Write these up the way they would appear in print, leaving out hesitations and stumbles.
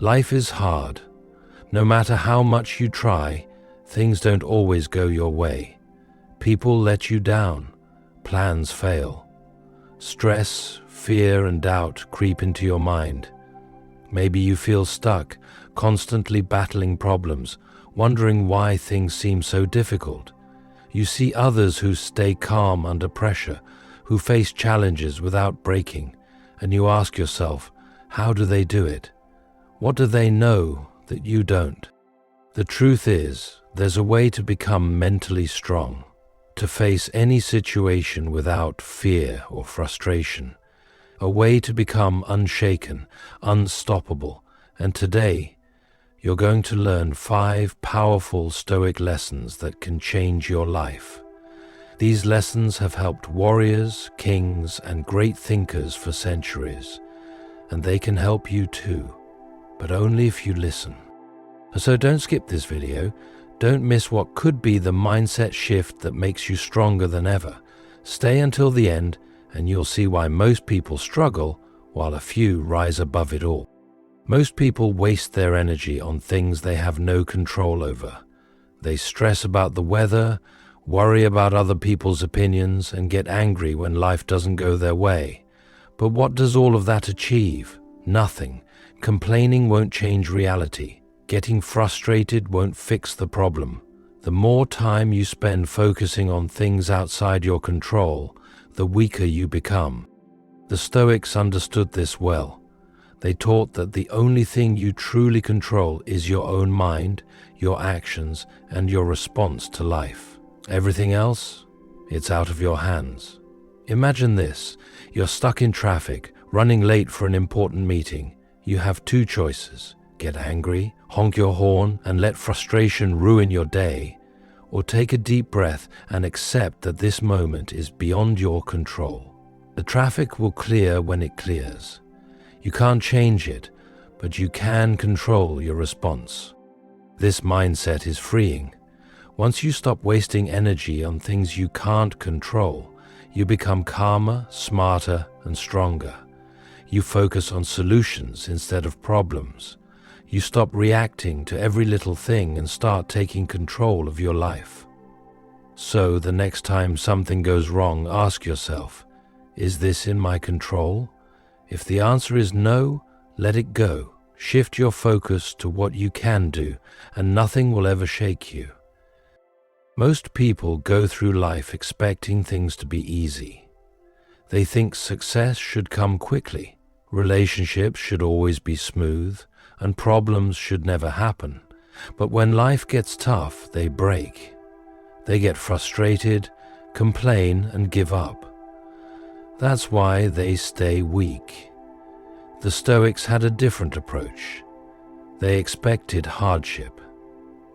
Life is hard. No matter how much you try, things don't always go your way. People let you down. Plans fail. Stress, fear, and doubt creep into your mind. Maybe you feel stuck, constantly battling problems, wondering why things seem so difficult. You see others who stay calm under pressure, who face challenges without breaking, and you ask yourself, how do they do it? What do they know that you don't? The truth is, there's a way to become mentally strong, to face any situation without fear or frustration, a way to become unshaken, unstoppable, and today, you're going to learn 5 powerful Stoic lessons that can change your life. These lessons have helped warriors, kings, and great thinkers for centuries, and they can help you too, but only if you listen. So don't skip this video. Don't miss what could be the mindset shift that makes you stronger than ever. Stay until the end, and you'll see why most people struggle while a few rise above it all. Most people waste their energy on things they have no control over. They stress about the weather, worry about other people's opinions, and get angry when life doesn't go their way. But what does all of that achieve? Nothing. Complaining won't change reality. Getting frustrated won't fix the problem. The more time you spend focusing on things outside your control, the weaker you become. The Stoics understood this well. They taught that the only thing you truly control is your own mind, your actions, and your response to life. Everything else, it's out of your hands. Imagine this. You're stuck in traffic, running late for an important meeting. You have 2 choices. Get angry, honk your horn, and let frustration ruin your day, or take a deep breath and accept that this moment is beyond your control. The traffic will clear when it clears. You can't change it, but you can control your response. This mindset is freeing. Once you stop wasting energy on things you can't control, you become calmer, smarter, and stronger. You focus on solutions instead of problems. You stop reacting to every little thing and start taking control of your life. So the next time something goes wrong, ask yourself, is this in my control? If the answer is no, let it go. Shift your focus to what you can do, and nothing will ever shake you. Most people go through life expecting things to be easy. They think success should come quickly, relationships should always be smooth, and problems should never happen. But when life gets tough, they break. They get frustrated, complain, and give up. That's why they stay weak. The Stoics had a different approach. They expected hardship.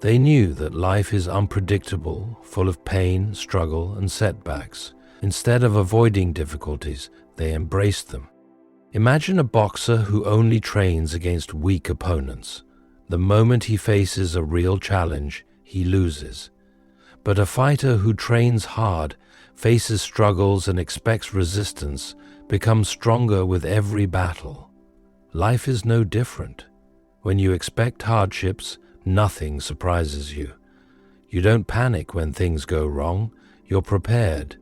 They knew that life is unpredictable, full of pain, struggle, and setbacks. Instead of avoiding difficulties, they embraced them. Imagine a boxer who only trains against weak opponents. The moment he faces a real challenge, he loses. But a fighter who trains hard, faces struggles, and expects resistance, becomes stronger with every battle. Life is no different. When you expect hardships, nothing surprises you. You don't panic when things go wrong. You're prepared.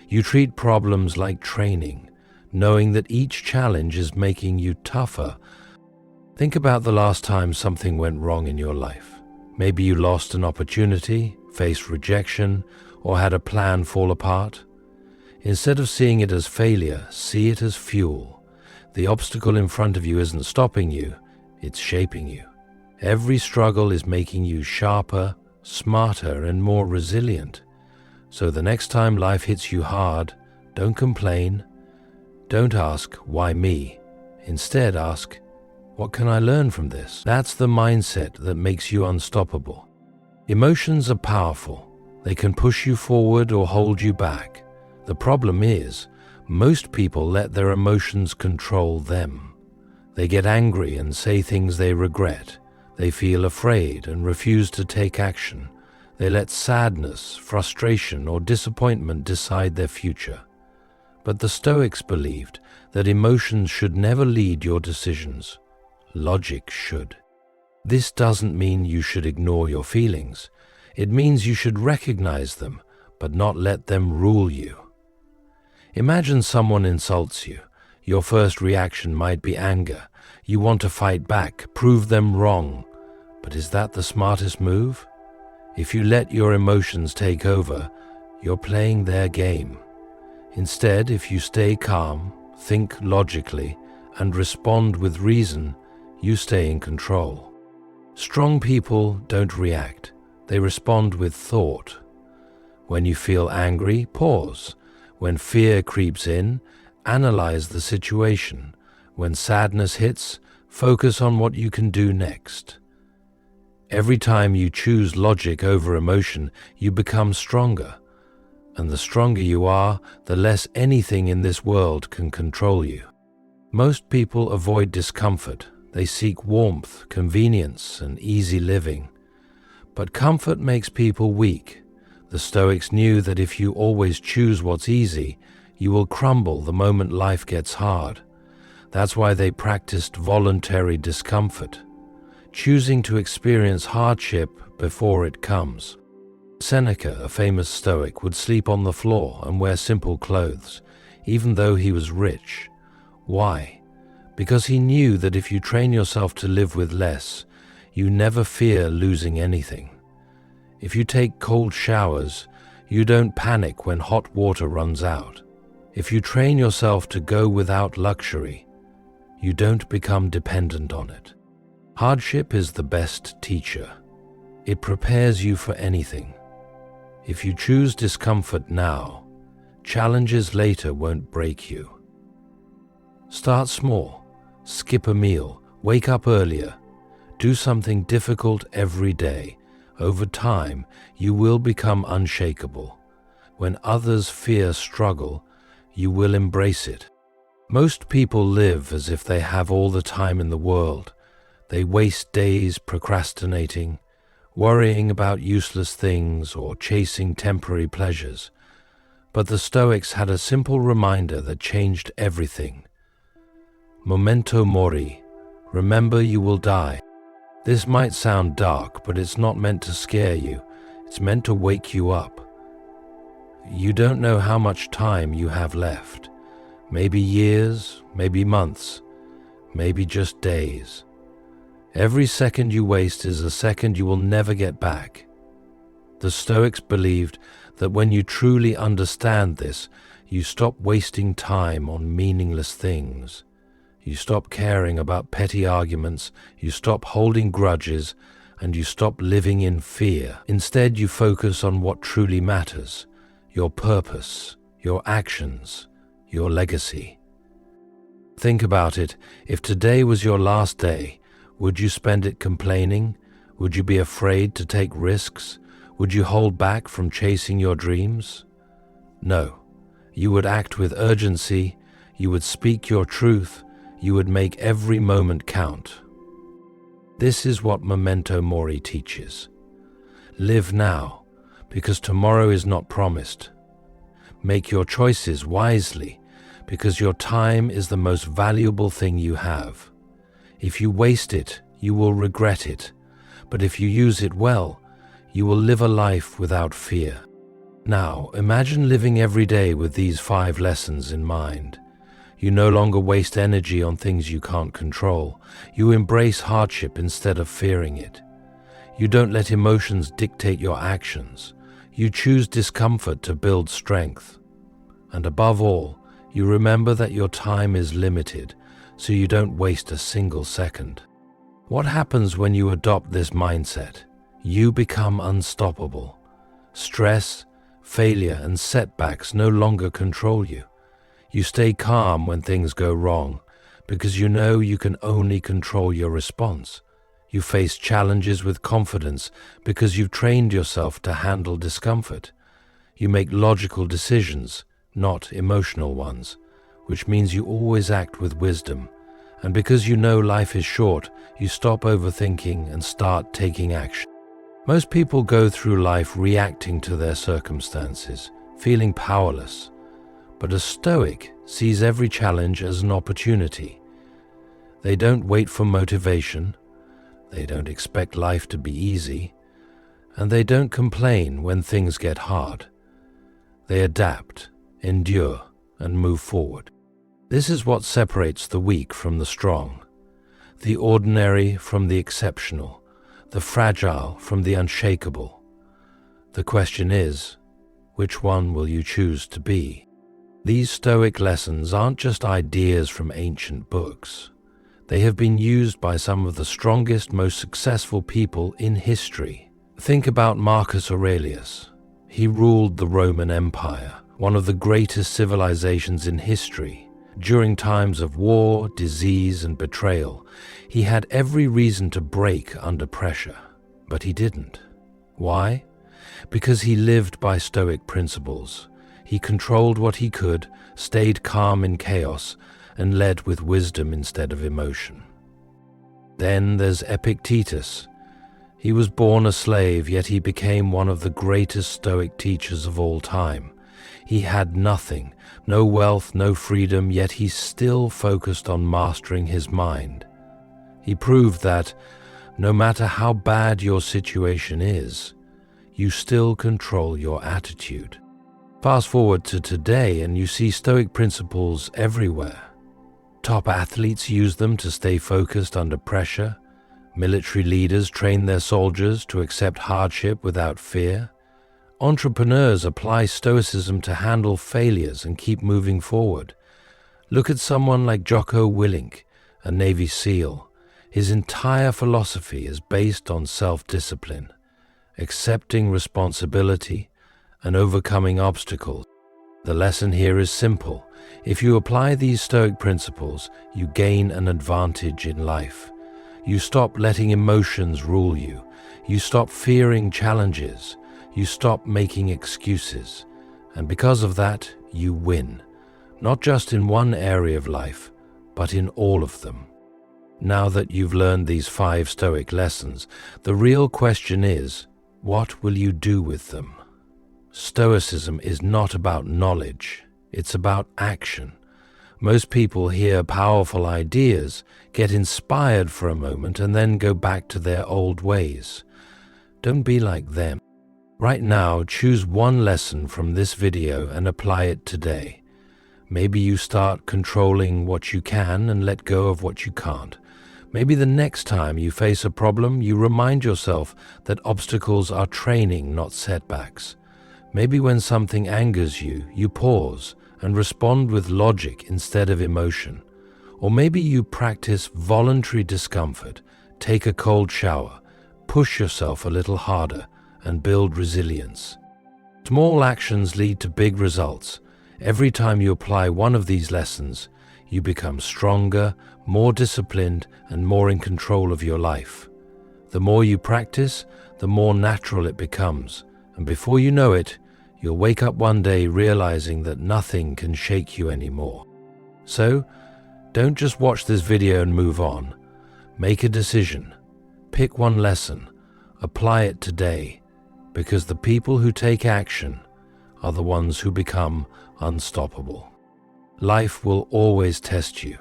You treat problems like training, knowing that each challenge is making you tougher. Think about the last time something went wrong in your life. Maybe you lost an opportunity, faced rejection, or had a plan fall apart. Instead of seeing it as failure, see it as fuel. The obstacle in front of you isn't stopping you, it's shaping you. Every struggle is making you sharper, smarter, and more resilient. So the next time life hits you hard, don't complain. Don't ask, why me? Instead ask, what can I learn from this? That's the mindset that makes you unstoppable. Emotions are powerful. They can push you forward or hold you back. The problem is, most people let their emotions control them. They get angry and say things they regret. They feel afraid and refuse to take action. They let sadness, frustration, or disappointment decide their future. But the Stoics believed that emotions should never lead your decisions. logic should. This doesn't mean you should ignore your feelings. It means you should recognize them, but not let them rule you. Imagine someone insults you. Your first reaction might be anger. You want to fight back, prove them wrong. But is that the smartest move? If you let your emotions take over, you're playing their game. Instead, if you stay calm, think logically, and respond with reason, you stay in control. Strong people don't react. They respond with thought. When you feel angry, pause. When fear creeps in, analyze the situation. When sadness hits, focus on what you can do next. Every time you choose logic over emotion, you become stronger. And the stronger you are, the less anything in this world can control you. Most people avoid discomfort. They seek warmth, convenience, and easy living. But comfort makes people weak. The Stoics knew that if you always choose what's easy, you will crumble the moment life gets hard. That's why they practiced voluntary discomfort, choosing to experience hardship before it comes. Seneca, a famous Stoic, would sleep on the floor and wear simple clothes, even though he was rich. Why? Because he knew that if you train yourself to live with less, you never fear losing anything. If you take cold showers, you don't panic when hot water runs out. If you train yourself to go without luxury, you don't become dependent on it. Hardship is the best teacher. It prepares you for anything. If you choose discomfort now, challenges later won't break you. Start small. Skip a meal. Wake up earlier. Do something difficult every day. Over time, you will become unshakable. When others fear struggle, you will embrace it. Most people live as if they have all the time in the world. They waste days procrastinating, worrying about useless things or chasing temporary pleasures. But the Stoics had a simple reminder that changed everything. Memento mori. Remember you will die. This might sound dark, but it's not meant to scare you. It's meant to wake you up. You don't know how much time you have left. Maybe years, maybe months, maybe just days. Every second you waste is a second you will never get back. The Stoics believed that when you truly understand this, you stop wasting time on meaningless things. You stop caring about petty arguments, you stop holding grudges, and you stop living in fear. Instead, you focus on what truly matters, your purpose, your actions, your legacy. Think about it. If today was your last day, would you spend it complaining? Would you be afraid to take risks? Would you hold back from chasing your dreams? No. You would act with urgency. You would speak your truth. You would make every moment count. This is what Memento Mori teaches. Live now, because tomorrow is not promised. Make your choices wisely, because your time is the most valuable thing you have. If you waste it, you will regret it. But if you use it well, you will live a life without fear. Now, imagine living every day with these 5 lessons in mind. You no longer waste energy on things you can't control. You embrace hardship instead of fearing it. You don't let emotions dictate your actions. You choose discomfort to build strength. And above all, you remember that your time is limited, so you don't waste a single second. What happens when you adopt this mindset? You become unstoppable. Stress, failure, and setbacks no longer control you. You stay calm when things go wrong, because you know you can only control your response. You face challenges with confidence because you've trained yourself to handle discomfort. You make logical decisions, not emotional ones, which means you always act with wisdom. And because you know life is short, you stop overthinking and start taking action. Most people go through life reacting to their circumstances, feeling powerless. But a Stoic sees every challenge as an opportunity. They don't wait for motivation, they don't expect life to be easy, and they don't complain when things get hard. They adapt, endure, and move forward. This is what separates the weak from the strong, the ordinary from the exceptional, the fragile from the unshakable. The question is, which one will you choose to be? These Stoic lessons aren't just ideas from ancient books. They have been used by some of the strongest, most successful people in history. Think about Marcus Aurelius. He ruled the Roman Empire, one of the greatest civilizations in history. During times of war, disease, and betrayal, he had every reason to break under pressure, but he didn't. Why? Because he lived by Stoic principles. He controlled what he could, stayed calm in chaos, and led with wisdom instead of emotion. Then there's Epictetus. He was born a slave, yet he became one of the greatest Stoic teachers of all time. He had nothing, no wealth, no freedom, yet he still focused on mastering his mind. He proved that, no matter how bad your situation is, you still control your attitude. Fast forward to today and you see Stoic principles everywhere. Top athletes use them to stay focused under pressure. Military leaders train their soldiers to accept hardship without fear. Entrepreneurs apply Stoicism to handle failures and keep moving forward. Look at someone like Jocko Willink, a Navy SEAL. His entire philosophy is based on self-discipline, accepting responsibility, and overcoming obstacles. The lesson here is simple. If you apply these Stoic principles, you gain an advantage in life. You stop letting emotions rule you. You stop fearing challenges. You stop making excuses. And because of that, you win. Not just in one area of life, but in all of them. Now that you've learned these 5 Stoic lessons, the real question is, what will you do with them? Stoicism is not about knowledge, it's about action. Most people hear powerful ideas, get inspired for a moment, and then go back to their old ways. Don't be like them. Right now, choose one lesson from this video and apply it today. Maybe you start controlling what you can and let go of what you can't. Maybe the next time you face a problem, you remind yourself that obstacles are training, not setbacks. Maybe when something angers you, you pause and respond with logic instead of emotion. Or maybe you practice voluntary discomfort, take a cold shower, push yourself a little harder, and build resilience. Small actions lead to big results. Every time you apply one of these lessons, you become stronger, more disciplined, and more in control of your life. The more you practice, the more natural it becomes, and before you know it, you'll wake up one day realizing that nothing can shake you anymore. So, don't just watch this video and move on. Make a decision. Pick one lesson. Apply it today, because the people who take action are the ones who become unstoppable. Life will always test you.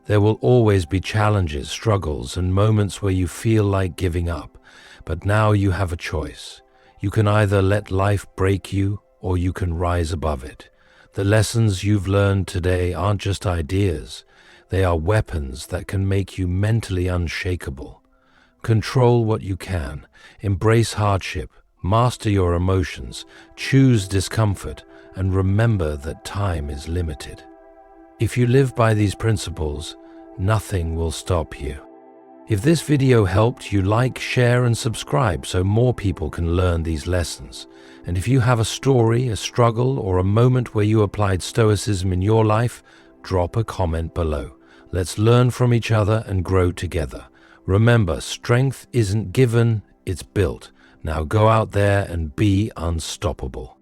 There will always be challenges, struggles, and moments where you feel like giving up. But now you have a choice. You can either let life break you, or you can rise above it. The lessons you've learned today aren't just ideas. They are weapons that can make you mentally unshakable. Control what you can. Embrace hardship. Master your emotions. Choose discomfort. And remember that time is limited. If you live by these principles, nothing will stop you. If this video helped, you like, share, and subscribe so more people can learn these lessons. And if you have a story, a struggle, or a moment where you applied Stoicism in your life, drop a comment below. Let's learn from each other and grow together. Remember, strength isn't given, it's built. Now go out there and be unstoppable.